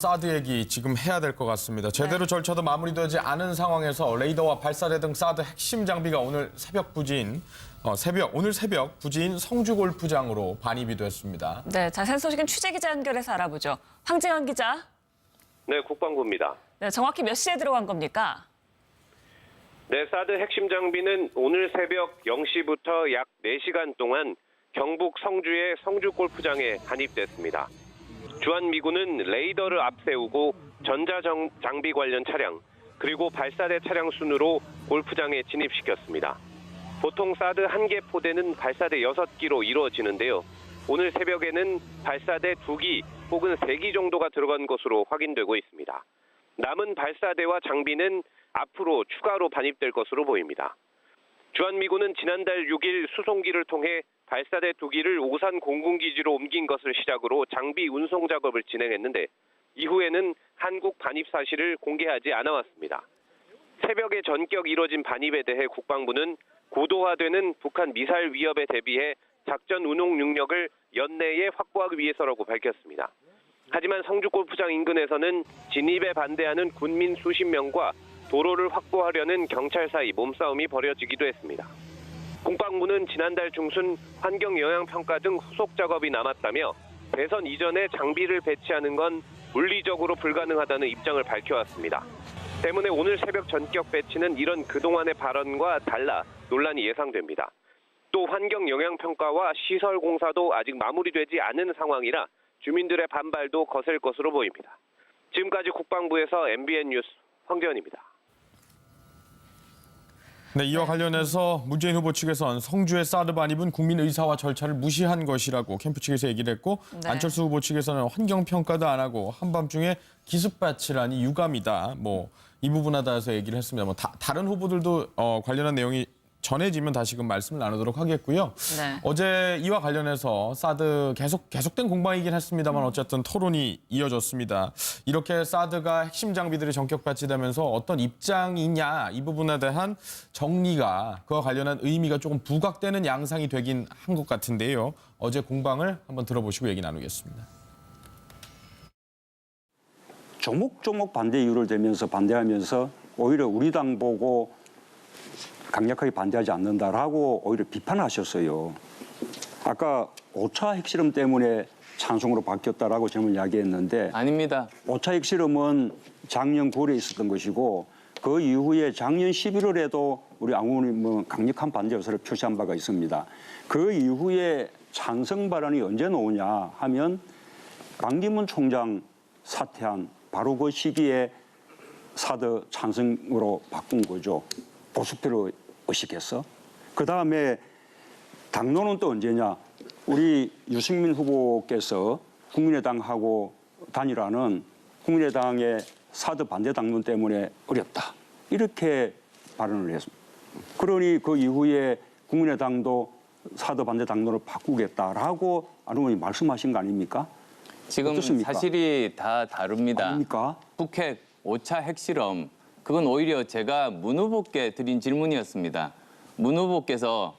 사드 얘기 지금 해야 될 것 같습니다. 제대로 절차도 마무리되지 않은 상황에서 레이더와 발사대 등 사드 핵심 장비가 오늘 새벽 부지인 성주 골프장으로 반입이 됐습니다. 네, 자세한 소식은 취재 기자 연결해서 알아보죠. 황재현 기자. 네, 국방부입니다. 네, 정확히 몇 시에 들어간 겁니까? 네, 사드 핵심 장비는 오늘 새벽 0시부터 약 4시간 동안 경북 성주의 성주 골프장에 반입됐습니다. 주한미군은 레이더를 앞세우고 전자장비 관련 차량, 그리고 발사대 차량 순으로 골프장에 진입시켰습니다. 보통 사드 1개 포대는 발사대 6기로 이루어지는데요. 오늘 새벽에는 발사대 2기 혹은 3기 정도가 들어간 것으로 확인되고 있습니다. 남은 발사대와 장비는 앞으로 추가로 반입될 것으로 보입니다. 주한미군은 지난달 6일 수송기를 통해 발사대 2기를 오산 공군기지로 옮긴 것을 시작으로 장비 운송 작업을 진행했는데 이후에는 한국 반입 사실을 공개하지 않아왔습니다. 새벽에 전격 이뤄진 반입에 대해 국방부는 고도화되는 북한 미사일 위협에 대비해 작전 운용 능력을 연내에 확보하기 위해서라고 밝혔습니다. 하지만 성주 골프장 인근에서는 진입에 반대하는 군민 수십 명과 도로를 확보하려는 경찰 사이 몸싸움이 벌어지기도 했습니다. 국방부는 지난달 중순 환경영향평가 등 후속 작업이 남았다며 대선 이전에 장비를 배치하는 건 물리적으로 불가능하다는 입장을 밝혀왔습니다. 때문에 오늘 새벽 전격 배치는 이런 그동안의 발언과 달라 논란이 예상됩니다. 또 환경영향평가와 시설 공사도 아직 마무리되지 않은 상황이라 주민들의 반발도 거셀 것으로 보입니다. 지금까지 국방부에서 MBN 뉴스 황재현입니다. 네, 이와 관련해서 문재인 후보 측에선 성주의 사드 반입은 국민 의사와 절차를 무시한 것이라고 캠프 측에서 얘기를 했고 네. 안철수 후보 측에서는 환경평가도 안 하고 한밤중에 기습 배치라니 유감이다. 이 부분하다 해서 얘기를 했습니다. 다른 후보들도 관련한 내용이 전해지면 다시금 말씀을 나누도록 하겠고요. 네. 어제 이와 관련해서 사드 계속된 공방이긴 했습니다만 어쨌든 토론이 이어졌습니다. 이렇게 사드가 핵심 장비들이 전격 배치되면서 어떤 입장이냐 이 부분에 대한 정리가 그와 관련한 의미가 조금 부각되는 양상이 되긴 한 것 같은데요. 어제 공방을 한번 들어보시고 얘기 나누겠습니다. 조목조목 반대 이유를 대면서 반대하면서 오히려 우리 당 보고 강력하게 반대하지 않는다라고 오히려 비판하셨어요. 아까 5차 핵실험 때문에 찬성으로 바뀌었다라고 저는 이야기했는데 아닙니다. 5차 핵실험은 작년 9월에 있었던 것이고 그 이후에 작년 11월에도 우리 안 의원님은 강력한 반대 의사를 표시한 바가 있습니다. 그 이후에 찬성 발언이 언제 나오냐 하면 반기문 총장 사퇴한 바로 그 시기에 사드 찬성으로 바꾼 거죠. 보수표로 의식해서. 그다음에 당론은 또 언제냐. 우리 유승민 후보께서 국민의당하고 단일화는 국민의당의 사드 반대 당론 때문에 어렵다. 이렇게 발언을 했습니다. 그러니 그 이후에 국민의당도 사드 반대 당론을 바꾸겠다라고 안 의원이 말씀하신 거 아닙니까? 지금 어떻습니까? 사실이 다 다릅니다. 아닙니까? 북핵 5차 핵실험, 그건 오히려 제가 문 후보께 드린 질문이었습니다. 문 후보께서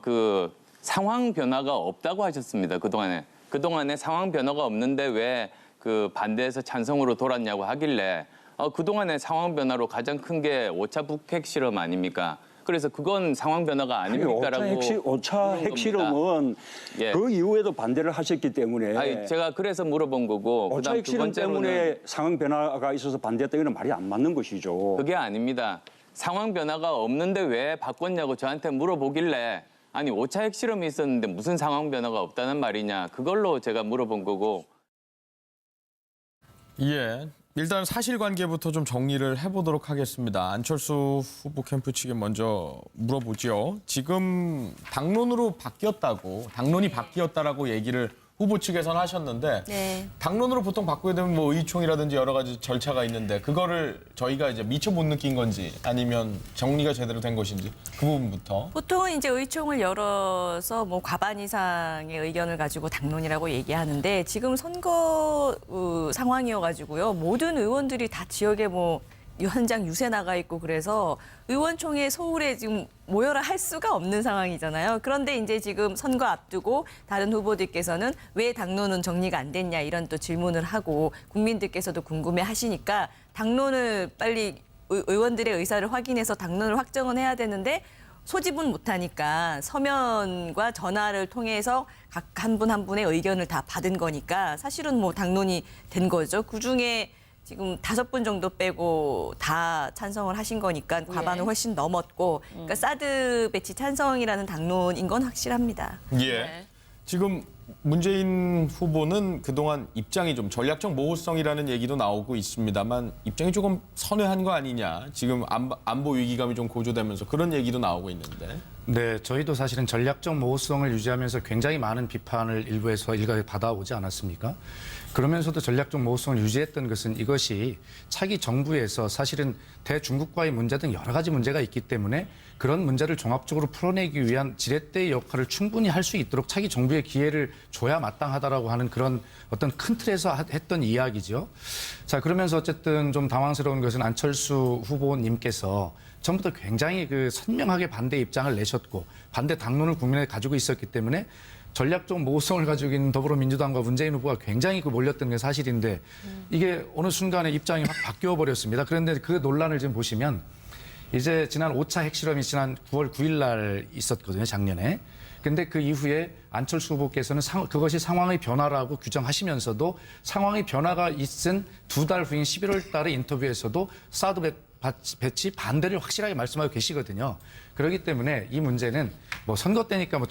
그 상황 변화가 없다고 하셨습니다. 그동안에 상황 변화가 없는데 왜 그 반대해서 찬성으로 돌았냐고 하길래 그동안의 상황 변화로 가장 큰 게 5차 북핵 실험 아닙니까? 그래서 그건 상황 변화가 아닙니까라고 5차 핵실험은 예. 그 이후에도 반대를 하셨기 때문에 아니, 제가 그래서 물어본 거고 5차 그다음 두 핵실험 번째로는 때문에 상황 변화가 있어서 반대했다 이건 말이 안 맞는 것이죠. 그게 아닙니다. 상황 변화가 없는데 왜 바꿨냐고 저한테 물어보길래 아니 5차 핵실험이 있었는데 무슨 상황 변화가 없다는 말이냐 그걸로 제가 물어본 거고. 예, 일단 사실관계부터 좀 정리를 해보도록 하겠습니다. 안철수 후보 캠프 측에 먼저 물어보죠. 지금 당론이 바뀌었다라고 얘기를 후보 측에서는 하셨는데 네. 당론으로 보통 바꾸게 되면 의총이라든지 여러 가지 절차가 있는데 그거를 저희가 이제 미처 못 느낀 건지 아니면 정리가 제대로 된 것인지 그 부분부터. 보통은 이제 의총을 열어서 과반 이상의 의견을 가지고 당론이라고 얘기하는데 지금 선거 상황이어가지고요. 모든 의원들이 다 지역에 현장 유세 나가 있고 그래서 의원총회 서울에 지금 모여라 할 수가 없는 상황이잖아요. 그런데 이제 지금 선거 앞두고 다른 후보들께서는 왜 당론은 정리가 안 됐냐 이런 또 질문을 하고 국민들께서도 궁금해 하시니까 당론을 빨리 의원들의 의사를 확인해서 당론을 확정은 해야 되는데 소집은 못하니까 서면과 전화를 통해서 각 한 분 한 분의 의견을 다 받은 거니까 사실은 뭐 당론이 된 거죠. 그중에 지금 5분 정도 빼고 다 찬성을 하신 거니까 과반은 훨씬 넘었고 그러니까 사드 배치 찬성이라는 당론인 건 확실합니다. 예. 네. 지금 문재인 후보는 그동안 입장이 좀 전략적 모호성이라는 얘기도 나오고 있습니다만 입장이 조금 선회한 거 아니냐. 지금 안보 위기감이 좀 고조되면서 그런 얘기도 나오고 있는데. 네, 저희도 사실은 전략적 모호성을 유지하면서 굉장히 많은 비판을 일부에서 일각에 받아오지 않았습니까? 그러면서도 전략적 모호성을 유지했던 것은 이것이 차기 정부에서 사실은 대중국과의 문제 등 여러 가지 문제가 있기 때문에 그런 문제를 종합적으로 풀어내기 위한 지렛대의 역할을 충분히 할 수 있도록 차기 정부의 기회를 줘야 마땅하다라고 하는 그런 어떤 큰 틀에서 했던 이야기죠. 자, 그러면서 어쨌든 좀 당황스러운 것은 안철수 후보님께서 전부터 굉장히 그 선명하게 반대 입장을 내셨고 반대 당론을 국민에 가지고 있었기 때문에 전략적 모호성을 가지고 있는 더불어민주당과 문재인 후보가 굉장히 몰렸던 게 사실인데 이게 어느 순간에 입장이 확 바뀌어 버렸습니다. 그런데 그 논란을 지금 보시면 이제 지난 5차 핵실험이 지난 9월 9일 날 있었거든요, 작년에. 근데 그 이후에 안철수 후보께서는 그것이 상황의 변화라고 규정하시면서도 상황의 변화가 있은 2달 후인 11월 달의 인터뷰에서도 사드 배치 반대를 확실하게 말씀하고 계시거든요. 그렇기 때문에 이 문제는 뭐 선거 때니까 뭐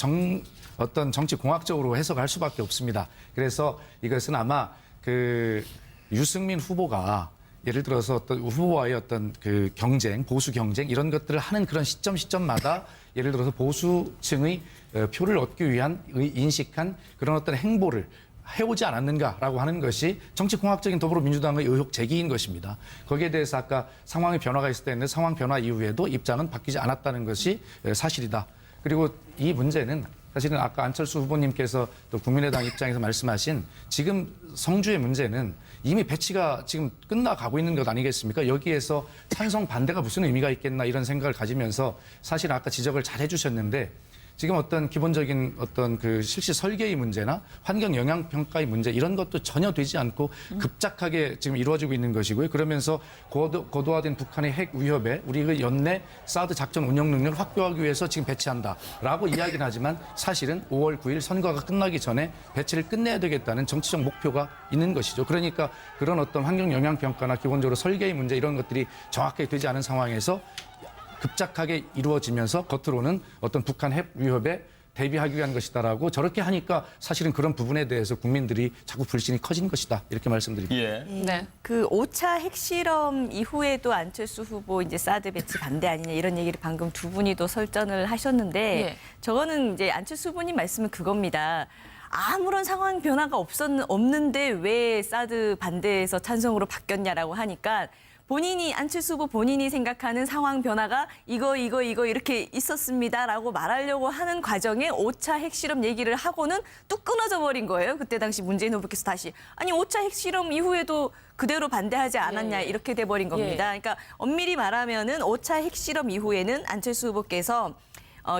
어떤 정치 공학적으로 해석할 수밖에 없습니다. 그래서 이것은 아마 그 유승민 후보가 예를 들어서 어떤 후보와의 어떤 그 경쟁, 보수 경쟁 이런 것들을 하는 그런 시점마다 예를 들어서 보수층의 표를 얻기 위한 인식한 그런 어떤 행보를 해오지 않았는가라고 하는 것이 정치공학적인 더불어민주당의 의혹 제기인 것입니다. 거기에 대해서 아까 상황의 변화가 있을 때는 상황 변화 이후에도 입장은 바뀌지 않았다는 것이 사실이다. 그리고 이 문제는 사실은 아까 안철수 후보님께서 또 국민의당 입장에서 말씀하신 지금 성주의 문제는 이미 배치가 지금 끝나가고 있는 것 아니겠습니까? 여기에서 찬성 반대가 무슨 의미가 있겠나 이런 생각을 가지면서 사실 아까 지적을 잘 해주셨는데 지금 어떤 기본적인 어떤 그 실시 설계의 문제나 환경 영향 평가의 문제 이런 것도 전혀 되지 않고 급작하게 지금 이루어지고 있는 것이고요. 그러면서 고도화된 북한의 핵 위협에 우리 그 연내 사드 작전 운영 능력을 확보하기 위해서 지금 배치한다라고 이야기는 하지만 사실은 5월 9일 선거가 끝나기 전에 배치를 끝내야 되겠다는 정치적 목표가 있는 것이죠. 그러니까 그런 어떤 환경 영향 평가나 기본적으로 설계의 문제 이런 것들이 정확하게 되지 않은 상황에서 급작하게 이루어지면서 겉으로는 어떤 북한 핵 위협에 대비하기 위한 것이다라고 저렇게 하니까 사실은 그런 부분에 대해서 국민들이 자꾸 불신이 커지는 것이다. 이렇게 말씀드립니다. 예. 네. 그 5차 핵실험 이후에도 안철수 후보 이제 사드 배치 반대 아니냐 이런 얘기를 방금 두 분이 또 설전을 하셨는데 예. 저거는 이제 안철수 후보님 말씀은 그겁니다. 아무런 상황 변화가 없는데 왜 사드 반대에서 찬성으로 바뀌었냐라고 하니까 안철수 후보 본인이 생각하는 상황 변화가 이거 이렇게 있었습니다라고 말하려고 하는 과정에 5차 핵실험 얘기를 하고는 뚝 끊어져 버린 거예요. 그때 당시 문재인 후보께서 다시 5차 핵실험 이후에도 그대로 반대하지 않았냐 이렇게 돼버린 겁니다. 그러니까 엄밀히 말하면은 5차 핵실험 이후에는 안철수 후보께서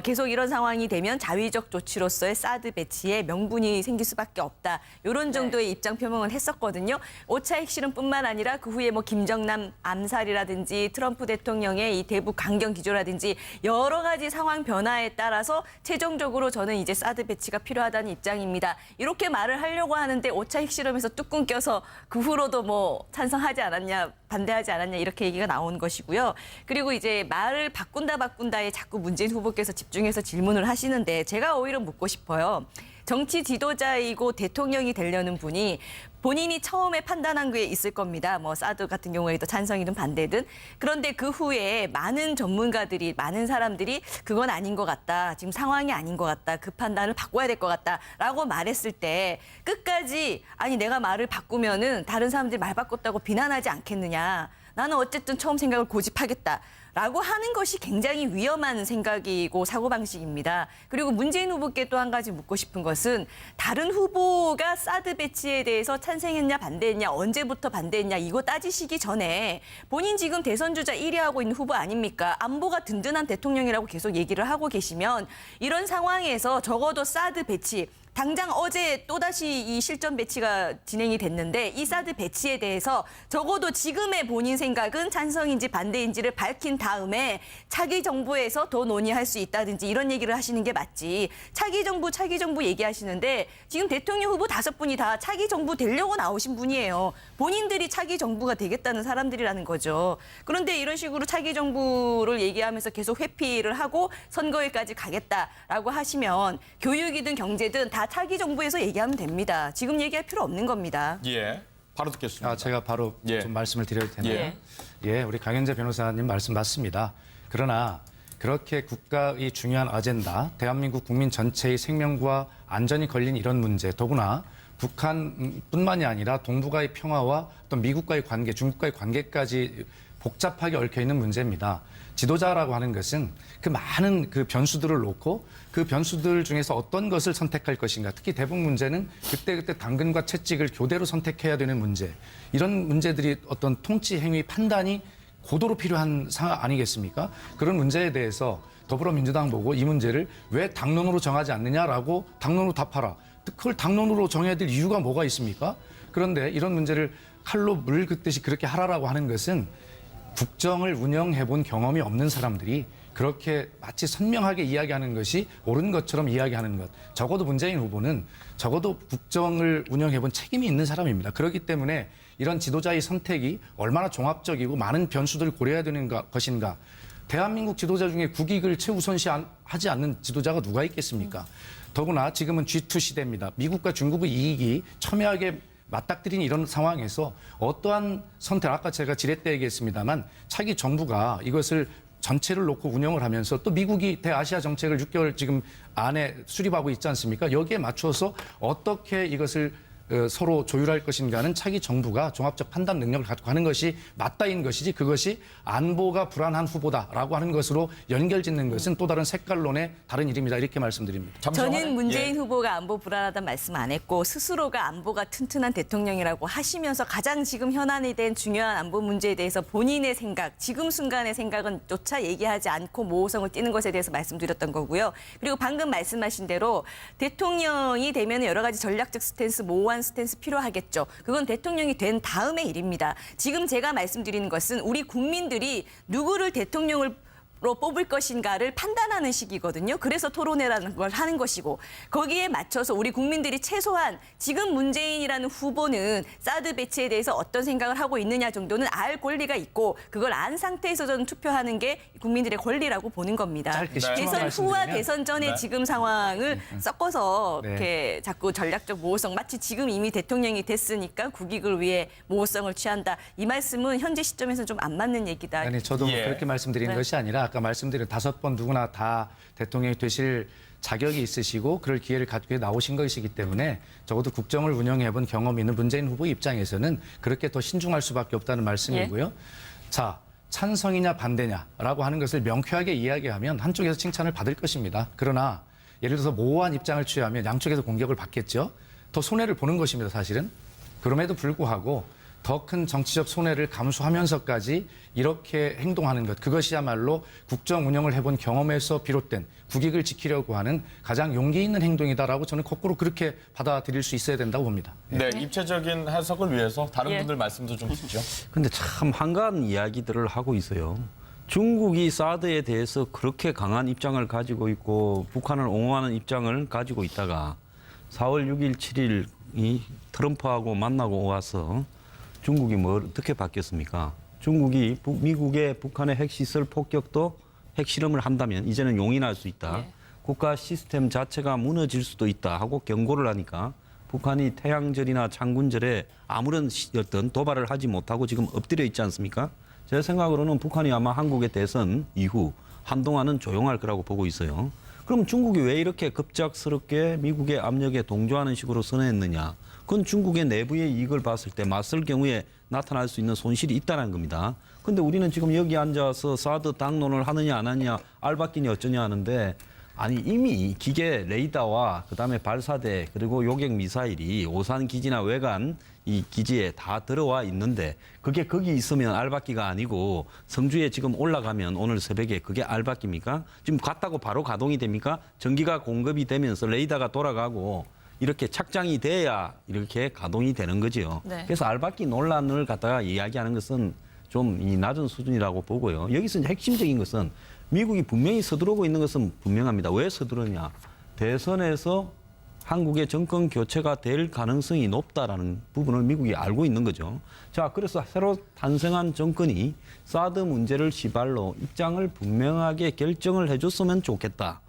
계속 이런 상황이 되면 자위적 조치로서의 사드 배치에 명분이 생길 수밖에 없다. 이런 정도의 입장 표명을 했었거든요. 5차 핵실험뿐만 아니라 그 후에 뭐 김정남 암살이라든지 트럼프 대통령의 이 대북 강경 기조라든지 여러 가지 상황 변화에 따라서 최종적으로 저는 이제 사드 배치가 필요하다는 입장입니다. 이렇게 말을 하려고 하는데 5차 핵실험에서 뚝 끊겨서 그 후로도 뭐 찬성하지 않았냐, 반대하지 않았냐 이렇게 얘기가 나온 것이고요. 그리고 이제 말을 바꾼다에 자꾸 문재인 후보께서 집중해서 질문을 하시는데 제가 오히려 묻고 싶어요. 정치 지도자이고 대통령이 되려는 분이 본인이 처음에 판단한 게 있을 겁니다. 뭐 사드 같은 경우에도 찬성이든 반대든. 그런데 그 후에 많은 전문가들이, 많은 사람들이 그건 아닌 것 같다. 지금 상황이 아닌 것 같다. 그 판단을 바꿔야 될 것 같다라고 말했을 때 끝까지 아니 내가 말을 바꾸면은 다른 사람들이 말 바꿨다고 비난하지 않겠느냐. 나는 어쨌든 처음 생각을 고집하겠다라고 하는 것이 굉장히 위험한 생각이고 사고방식입니다. 그리고 문재인 후보께 또 한 가지 묻고 싶은 것은 다른 후보가 사드 배치에 대해서 찬성했냐 반대했냐 언제부터 반대했냐 이거 따지시기 전에 본인 지금 대선 주자 1위 하고 있는 후보 아닙니까? 안보가 든든한 대통령이라고 계속 얘기를 하고 계시면 이런 상황에서 적어도 사드 배치 당장 어제 또다시 이 실전 배치가 진행이 됐는데 이 사드 배치에 대해서 적어도 지금의 본인 생각은 찬성인지 반대인지를 밝힌 다음에 차기 정부에서 더 논의할 수 있다든지 이런 얘기를 하시는 게 맞지. 차기 정부 얘기하시는데 지금 대통령 후보 5분이 다 차기 정부 되려고 나오신 분이에요. 본인들이 차기 정부가 되겠다는 사람들이라는 거죠. 그런데 이런 식으로 차기 정부를 얘기하면서 계속 회피를 하고 선거일까지 가겠다라고 하시면 교육이든 경제든 다 차기 정부에서 얘기하면 됩니다. 지금 얘기할 필요 없는 겁니다. 예, 바로 듣겠습니다. 제가 바로 예. 좀 말씀을 드려도 되나요? 예, 우리 강현재 변호사님 말씀 맞습니다. 그러나 그렇게 국가의 중요한 아젠다, 대한민국 국민 전체의 생명과 안전이 걸린 이런 문제, 더구나 북한뿐만이 아니라 동북아의 평화와 또 미국과의 관계, 중국과의 관계까지 복잡하게 얽혀 있는 문제입니다. 지도자라고 하는 것은 그 많은 그 변수들을 놓고 그 변수들 중에서 어떤 것을 선택할 것인가. 특히 대북 문제는 그때그때 당근과 채찍을 교대로 선택해야 되는 문제. 이런 문제들이 어떤 통치 행위 판단이 고도로 필요한 상황 아니겠습니까? 그런 문제에 대해서 더불어민주당 보고 이 문제를 왜 당론으로 정하지 않느냐라고 당론으로 답하라. 그걸 당론으로 정해야 될 이유가 뭐가 있습니까? 그런데 이런 문제를 칼로 물 긋듯이 그렇게 하라라고 하는 것은 국정을 운영해 본 경험이 없는 사람들이 그렇게 마치 선명하게 이야기하는 것이 옳은 것처럼 이야기하는 것. 적어도 문재인 후보는 적어도 국정을 운영해 본 책임이 있는 사람입니다. 그렇기 때문에 이런 지도자의 선택이 얼마나 종합적이고 많은 변수들을 고려해야 되는 것인가. 대한민국 지도자 중에 국익을 최우선시하지 않는 지도자가 누가 있겠습니까? 더구나 지금은 G2 시대입니다. 미국과 중국의 이익이 첨예하게 맞닥뜨린 이런 상황에서 어떠한 선택, 아까 제가 지렛 때 얘기했습니다만 차기 정부가 이것을 전체를 놓고 운영을 하면서 또 미국이 대아시아 정책을 6개월 지금 안에 수립하고 있지 않습니까? 여기에 맞춰서 어떻게 이것을 서로 조율할 것인가는 차기 정부가 종합적 판단 능력을 갖고 하는 것이 맞다인 것이지 그것이 안보가 불안한 후보다라고 하는 것으로 연결짓는 것은 또 다른 색깔론의 다른 일입니다. 이렇게 말씀드립니다. 저는 문재인 후보가 안보 불안하다는 말씀 안 했고 스스로가 안보가 튼튼한 대통령이라고 하시면서 가장 지금 현안이 된 중요한 안보 문제에 대해서 본인의 생각, 지금 순간의 생각은 조차 얘기하지 않고 모호성을 띠는 것에 대해서 말씀드렸던 거고요. 그리고 방금 말씀하신 대로 대통령이 되면 여러 가지 전략적 스탠스, 모호한 스탠스 필요하겠죠. 그건 대통령이 된 다음의 일입니다. 지금 제가 말씀드리는 것은 우리 국민들이 누구를 대통령으로 뽑을 것인가를 판단하는 시기거든요. 그래서 토론회라는 걸 하는 것이고 거기에 맞춰서 우리 국민들이 최소한 지금 문재인이라는 후보는 사드 배치에 대해서 어떤 생각을 하고 있느냐 정도는 알 권리가 있고 그걸 안 상태에서 저는 투표하는 게 국민들의 권리라고 보는 겁니다. 짧게 대선 후와 대선 전의 지금 상황을 섞어서 네. 이렇게 자꾸 전략적 모호성 마치 지금 이미 대통령이 됐으니까 국익을 위해 모호성을 취한다. 이 말씀은 현재 시점에서는 좀 안 맞는 얘기다. 아니 저도 뭐 예. 그렇게 말씀드리는 네. 것이 아니라 아까 말씀드린 5번 누구나 다 대통령이 되실 자격이 있으시고 그럴 기회를 갖고 나오신 것이기 때문에 적어도 국정을 운영해본 경험이 있는 문재인 후보 입장에서는 그렇게 더 신중할 수밖에 없다는 말씀이고요. 자, 찬성이냐 반대냐라고 하는 것을 명쾌하게 이야기하면 한쪽에서 칭찬을 받을 것입니다. 그러나 예를 들어서 모호한 입장을 취하면 양쪽에서 공격을 받겠죠. 더 손해를 보는 것입니다, 사실은. 그럼에도 불구하고 더 큰 정치적 손해를 감수하면서까지 이렇게 행동하는 것, 그것이야말로 국정 운영을 해본 경험에서 비롯된 국익을 지키려고 하는 가장 용기 있는 행동이다라고 저는 거꾸로 그렇게 받아들일 수 있어야 된다고 봅니다. 네, 입체적인 해석을 위해서 다른 예. 분들 말씀도 좀 듣죠. 근데 참 한가한 이야기들을 하고 있어요. 중국이 사드에 대해서 그렇게 강한 입장을 가지고 있고 북한을 옹호하는 입장을 가지고 있다가 4월 6일, 7일이 트럼프하고 만나고 와서 중국이 뭐 어떻게 바뀌었습니까? 중국이 미국의 북한의 핵시설 폭격도 핵실험을 한다면 이제는 용인할 수 있다. 국가 시스템 자체가 무너질 수도 있다 하고 경고를 하니까 북한이 태양절이나 창군절에 아무런 어떤 도발을 하지 못하고 지금 엎드려 있지 않습니까? 제 생각으로는 북한이 아마 한국의 대선 이후 한동안은 조용할 거라고 보고 있어요. 그럼 중국이 왜 이렇게 급작스럽게 미국의 압력에 동조하는 식으로 선회했느냐? 그건 중국의 내부의 이익을 봤을 때 맞설 경우에 나타날 수 있는 손실이 있다는 겁니다. 근데 우리는 지금 여기 앉아서 사드 당론을 하느냐 안 하느냐 알바끼니 어쩌냐 하는데 아니 이미 기계 레이더와 그다음에 발사대 그리고 요격 미사일이 오산 기지나 외관 이 기지에 다 들어와 있는데 그게 거기 있으면 알바끼가 아니고 성주에 지금 올라가면 오늘 새벽에 그게 알바끼입니까? 지금 갔다고 바로 가동이 됩니까? 전기가 공급이 되면서 레이더가 돌아가고 이렇게 착장이 돼야 이렇게 가동이 되는 거죠. 네. 그래서 알바끼 논란을 갖다가 이야기하는 것은 좀 이 낮은 수준이라고 보고요. 여기서 이제 핵심적인 것은 미국이 분명히 서두르고 있는 것은 분명합니다. 왜 서두르냐? 대선에서 한국의 정권 교체가 될 가능성이 높다라는 부분을 미국이 알고 있는 거죠. 자, 그래서 새로 탄생한 정권이 사드 문제를 시발로 입장을 분명하게 결정을 해줬으면 좋겠다.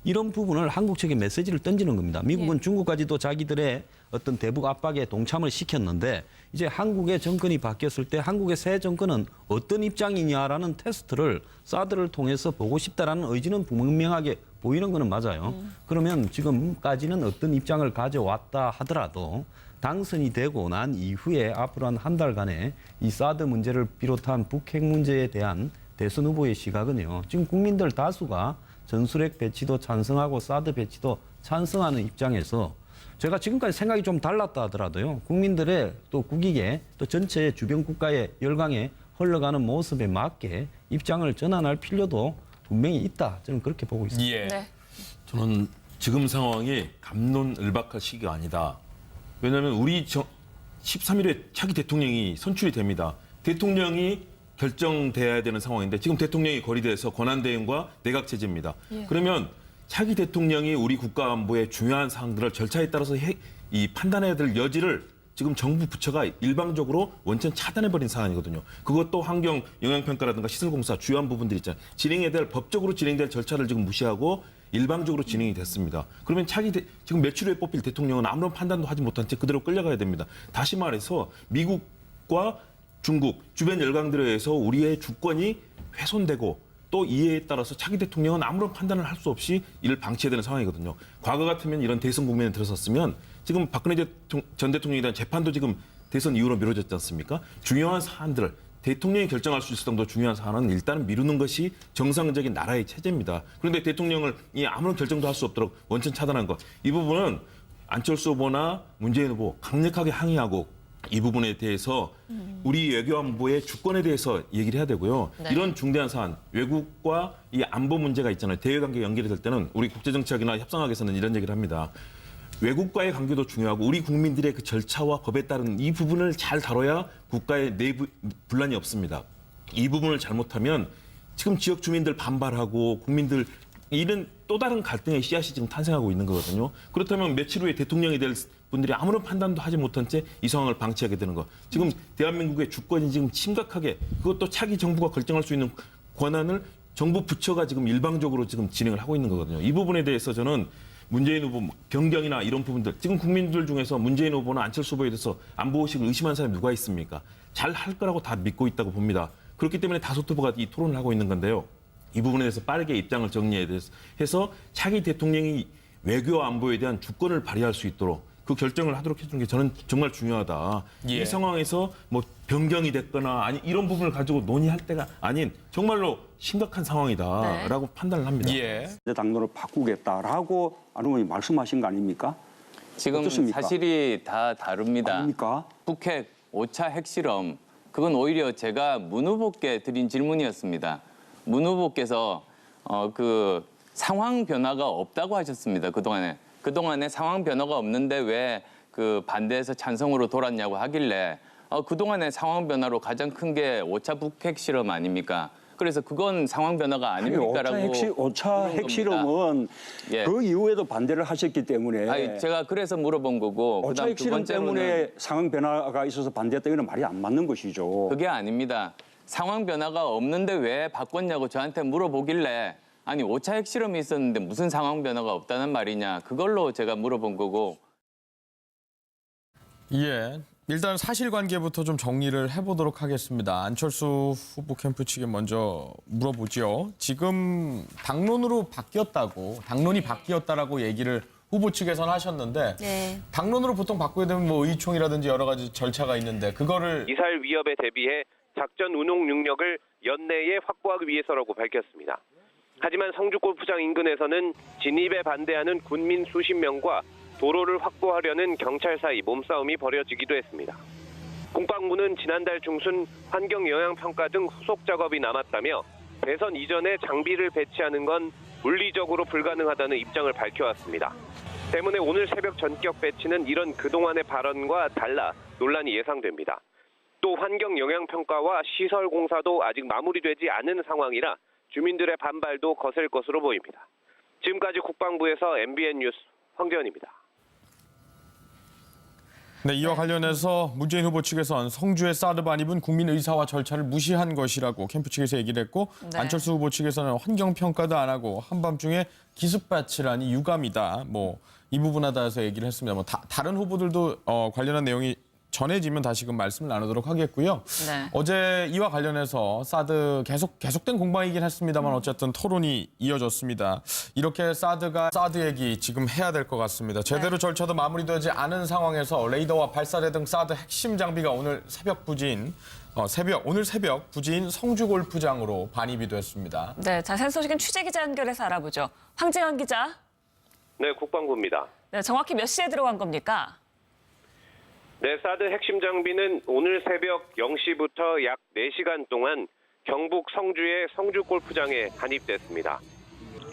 이런 부분을 한국 측에 메시지를 던지는 겁니다. 미국은 중국까지도 자기들의 어떤 대북 압박에 동참을 시켰는데 이제 한국의 정권이 바뀌었을 때 한국의 새 정권은 어떤 입장이냐라는 테스트를 사드를 통해서 보고 싶다라는 의지는 분명하게 보이는 거는 맞아요. 그러면 지금까지는 어떤 입장을 가져왔다 하더라도 당선이 되고 난 이후에 앞으로 한 달간의 이 사드 문제를 비롯한 북핵 문제에 대한 대선 후보의 시각은요. 지금 국민들 다수가 전술핵 배치도 찬성하고 사드 배치도 찬성하는 입장에서 제가 지금까지 생각이 좀 달랐다 하더라도요. 국민들의 또 국익에 또 전체 주변 국가의 열강에 흘러가는 모습에 맞게 입장을 전환할 필요도 분명히 있다. 저는 그렇게 보고 있습니다. 예. 네. 저는 지금 상황이 갑론을박할 시기가 아니다. 왜냐하면 우리 13일에 차기 대통령이 선출이 됩니다. 대통령이 결정돼야 되는 상황인데 지금 대통령이 거리돼서 권한대행과 내각체제입니다. 그러면 차기 대통령이 우리 국가 안보의 중요한 사항들을 절차에 따라서 이 판단해야 될 여지를 지금 정부 부처가 일방적으로 원천 차단해버린 상황이거든요. 그것도 환경 영향평가라든가 시설공사 주요한 부분들 있잖아요. 진행해야 될 법적으로 진행될 절차를 지금 무시하고 일방적으로 진행이 됐습니다. 그러면 지금 며칠 후에 뽑힐 대통령은 아무런 판단도 하지 못한 채 그대로 끌려가야 됩니다. 다시 말해서 미국과 중국 주변 열강들에 의해서 우리의 주권이 훼손되고 또 이에 따라서 차기 대통령은 아무런 판단을 할 수 없이 이를 방치해야 되는 상황이거든요. 과거 같으면 이런 대선 국면에 들어섰으면 지금 박근혜 전 대통령에 대한 재판도 지금 대선 이후로 미뤄졌지 않습니까? 중요한 사안들을 대통령이 결정할 수 있을 정도 중요한 사안은 일단은 미루는 것이 정상적인 나라의 체제입니다. 그런데 대통령을 아무런 결정도 할 수 없도록 원천 차단한 것. 이 부분은 안철수 후보나 문재인 후보 강력하게 항의하고 이 부분에 대해서 우리 외교안보의 주권에 대해서 얘기를 해야 되고요. 네. 이런 중대한 사안, 외국과 이 안보 문제가 있잖아요. 대외관계 연결이 될 때는 우리 국제정치학이나 협상학에서는 이런 얘기를 합니다. 외국과의 관계도 중요하고 우리 국민들의 그 절차와 법에 따른 이 부분을 잘 다뤄야 국가의 내부 분란이 없습니다. 이 부분을 잘못하면 지금 지역 주민들 반발하고 국민들 이런 또 다른 갈등의 씨앗이 지금 탄생하고 있는 거거든요. 그렇다면 며칠 후에 대통령이 될 분들이 아무런 판단도 하지 못한 채 이 상황을 방치하게 되는 거. 지금 대한민국의 주권이 지금 심각하게 그것도 차기 정부가 결정할 수 있는 권한을 정부 부처가 지금 일방적으로 지금 진행을 하고 있는 거거든요. 이 부분에 대해서 저는 문재인 후보 변경이나 이런 부분들 지금 국민들 중에서 문재인 후보나 안철수 후보에 대해서 안보의식을 의심하는 사람이 누가 있습니까? 잘 할 거라고 다 믿고 있다고 봅니다. 그렇기 때문에 다섯 후보가 이 토론을 하고 있는 건데요. 이 부분에 대해서 빠르게 입장을 정리해야 해서 차기 대통령이 외교 안보에 대한 주권을 발휘할 수 있도록 그 결정을 하도록 해주는 게 저는 정말 중요하다. 예. 이 상황에서 뭐 변경이 됐거나 아니 이런 부분을 가지고 논의할 때가 아닌 정말로 심각한 상황이다라고 판단을 합니다. 예. 당론을 바꾸겠다라고 안 의원이 말씀하신 거 아닙니까? 지금 어떻습니까? 사실이 다 다릅니다. 아닙니까? 북핵 5차 핵실험 그건 오히려 제가 문 후보께 드린 질문이었습니다. 문 후보께서 그 상황 변화가 없다고 하셨습니다. 그동안에 상황 변화가 없는데 왜 그 반대에서 찬성으로 돌았냐고 하길래 그동안의 상황 변화로 가장 큰 게 5차 북핵 실험 아닙니까? 그래서 그건 상황 변화가 아닙니까라고 5차 핵실험은 예. 그 이후에도 반대를 하셨기 때문에 아니, 제가 그래서 물어본 거고 5차 그다음 두 핵실험 번째로는 때문에 상황 변화가 있어서 반대했다 이건 말이 안 맞는 것이죠. 그게 아닙니다. 상황 변화가 없는데 왜 바꿨냐고 저한테 물어보길래 아니 5차 핵실험이 있었는데 무슨 상황 변화가 없다는 말이냐 그걸로 제가 물어본 거고. 예. 일단 사실관계부터 좀 정리를 해보도록 하겠습니다. 안철수 후보 캠프 측에 먼저 물어보죠. 지금 당론이 바뀌었다라고 얘기를 후보 측에서는 하셨는데 네. 당론으로 보통 바꾸게 되면 뭐 의총이라든지 여러 가지 절차가 있는데 그거를 이살 위협에 대비해 작전 운용 능력을 연내에 확보하기 위해서라고 밝혔습니다. 하지만 성주골프장 인근에서는 진입에 반대하는 군민 수십 명과 도로를 확보하려는 경찰 사이 몸싸움이 벌어지기도 했습니다. 국방부는 지난달 중순 환경영향평가 등 후속 작업이 남았다며 대선 이전에 장비를 배치하는 건 물리적으로 불가능하다는 입장을 밝혀왔습니다. 때문에 오늘 새벽 전격 배치는 이런 그동안의 발언과 달라 논란이 예상됩니다. 또 환경영향평가와 시설공사도 아직 마무리되지 않은 상황이라 주민들의 반발도 거셀 것으로 보입니다. 지금까지 국방부에서 MBN 뉴스 황재현입니다. 네, 이와 관련해서 문재인 후보 측에선 성주의 사드 반입은 국민 의사와 절차를 무시한 것이라고 캠프 측에서 얘기를 했고 네. 안철수 후보 측에서는 환경평가도 안 하고 한밤중에 기습배치라니 유감이다. 뭐 이 부분에 대해서 얘기를 했습니다. 뭐 다른 후보들도 관련한 내용이 전해지면 다시금 말씀을 나누도록 하겠고요. 네. 어제 이와 관련해서 사드 계속된 공방이긴 했습니다만 어쨌든 토론이 이어졌습니다. 이렇게 사드 얘기 지금 해야 될 것 같습니다. 제대로 절차도 마무리되지 않은 상황에서 레이더와 발사대 등 사드 핵심 장비가 오늘 새벽 부지인 성주 골프장으로 반입이 됐습니다. 네, 자세한 소식은 취재 기자 연결해서 알아보죠. 황재현 기자. 네, 국방부입니다. 네, 정확히 몇 시에 들어간 겁니까? 네, 사드 핵심 장비는 오늘 새벽 0시부터 약 4시간 동안 경북 성주의 성주 골프장에 반입됐습니다.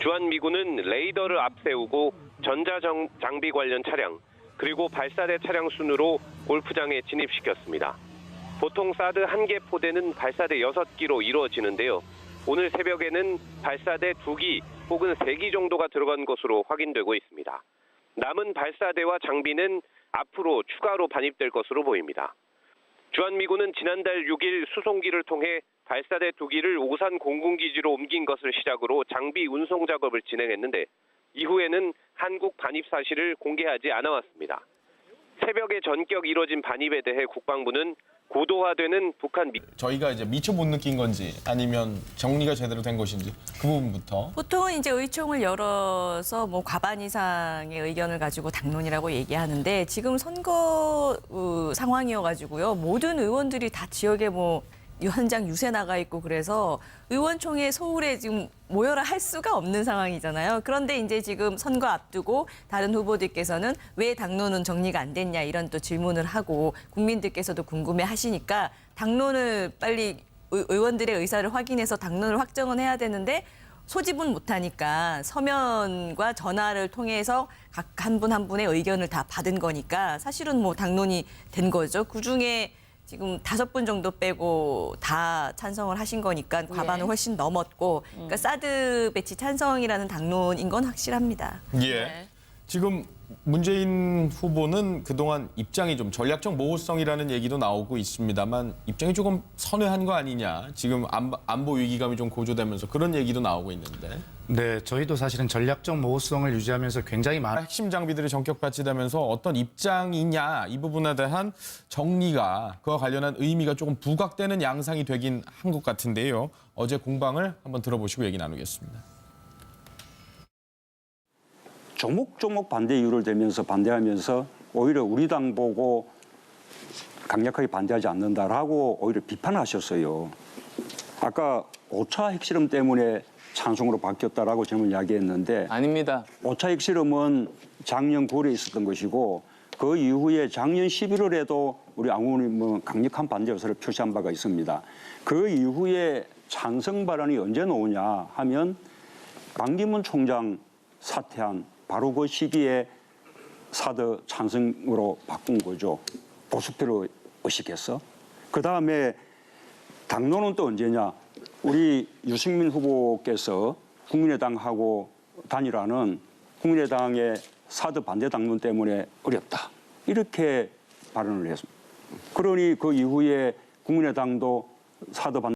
주한미군은 레이더를 앞세우고 전자장비 관련 차량, 그리고 발사대 차량 순으로 골프장에 진입시켰습니다. 보통 사드 1개 포대는 발사대 6기로 이루어지는데요. 오늘 새벽에는 발사대 2기 혹은 3기 정도가 들어간 것으로 확인되고 있습니다. 남은 발사대와 장비는 앞으로 추가로 반입될 것으로 보입니다. 주한미군은 지난달 6일 수송기를 통해 발사대 2기를 오산 공군기지로 옮긴 것을 시작으로 장비 운송 작업을 진행했는데 이후에는 한국 반입 사실을 공개하지 않아왔습니다. 새벽에 전격 이뤄진 반입에 대해 국방부는 고도화되는 북한 저희가 이제 미처 못 느낀 건지 아니면 정리가 제대로 된 것인지 그 부분부터. 보통은 이제 의총을 열어서 뭐 과반 이상의 의견을 가지고 당론이라고 얘기하는데 지금 선거 상황이어가지고요. 모든 의원들이 다 지역에 뭐 현장 유세 나가 있고 그래서 의원총회 서울에 지금 모여라 할 수가 없는 상황이잖아요. 그런데 이제 지금 선거 앞두고 다른 후보들께서는 왜 당론은 정리가 안 됐냐 이런 또 질문을 하고 국민들께서도 궁금해 하시니까 당론을 빨리 의원들의 의사를 확인해서 당론을 확정은 해야 되는데 소집은 못하니까 서면과 전화를 통해서 각 한 분 한 분의 의견을 다 받은 거니까 사실은 뭐 당론이 된 거죠. 그중에 지금 5분 정도 빼고 다 찬성을 하신 거니까 과반을 훨씬 넘었고 그러니까 사드 배치 찬성이라는 당론인 건 확실합니다. 예. 네. 지금 문재인 후보는 그동안 입장이 좀 전략적 모호성이라는 얘기도 나오고 있습니다만 입장이 조금 선회한 거 아니냐. 지금 안보 위기감이 좀 고조되면서 그런 얘기도 나오고 있는데. 네, 저희도 사실은 전략적 모호성을 유지하면서 굉장히 많은 핵심 장비들이 전격 배치되면서 어떤 입장이냐 이 부분에 대한 정리가 그와 관련한 의미가 조금 부각되는 양상이 되긴 한 것 같은데요. 어제 공방을 한번 들어보시고 얘기 나누겠습니다. 조목조목 반대 이유를 대면서 반대하면서 오히려 우리 당 보고 강력하게 반대하지 않는다라고 오히려 비판하셨어요. 아까 5차 핵실험 때문에 찬성으로 바뀌었다라고 저는 이야기했는데 아닙니다. 5차 핵실험은 작년 9월에 있었던 것이고 그 이후에 작년 11월에도 우리 앙 의원이 강력한 반대 의사를 표시한 바가 있습니다. 그 이후에 찬성 발언이 언제 나오냐 하면 반기문 총장 사퇴한 바로 그 시기에 사드 찬성으로 바꾼 거죠. 보수표로 의식해서. 그다음에 당론은 또 언제냐. 우리 유승민 후보께서 국민의당하고 단일화는 국민의당의 사드 반대 당론 때문에 어렵다. 이렇게 발언을 했습니다. 그러니 그 이후에 국민의당도 사드 반대